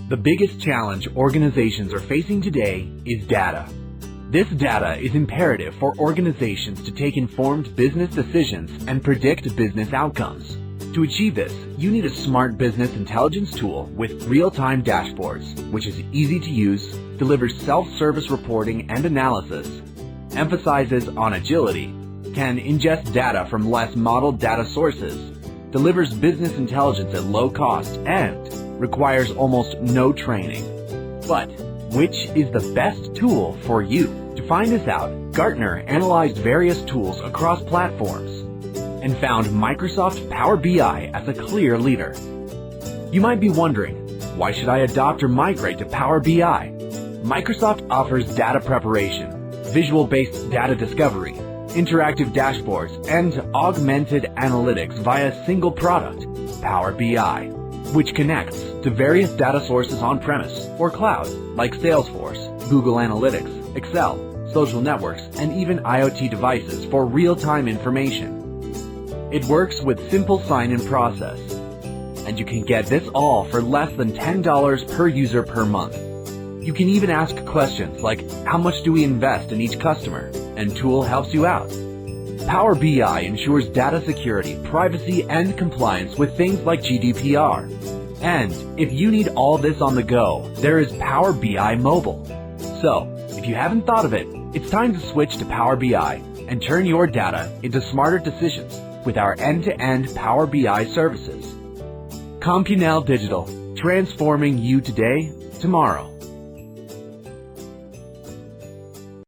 The biggest challenge organizations are facing today is data. This data is imperative for organizations to take informed business decisions and predict business outcomes. To achieve this, you need a smart business intelligence tool with real-time dashboards, which is easy to use, delivers self-service reporting and analysis, emphasizes on agility, can ingest data from less modeled data sources, delivers business intelligence at low cost, and requires almost no training. But which is the best tool for you? To find this out, Gartner analyzed various tools across platforms and found Microsoft Power BI as a clear leader. You might be wondering, why should I adopt or migrate to Power BI? Microsoft offers data preparation, visual-based data discovery, interactive dashboards, and augmented analytics via a single product, Power BI, which connects to various data sources on-premise or cloud, like Salesforce, Google Analytics, Excel, social networks, and even IoT devices for real-time information. It works with simple sign-in process, and you can get this all for less than $10 per user per month. You can even ask questions like, how much do we invest in each customer? And tool helps you out. Power BI ensures data security, privacy, and compliance with things like GDPR. And if you need all this on the go, there is Power BI Mobile. So, if you haven't thought of it, it's time to switch to Power BI and turn your data into smarter decisions with our end-to-end Power BI services. Compunnel Digital, transforming you today, tomorrow.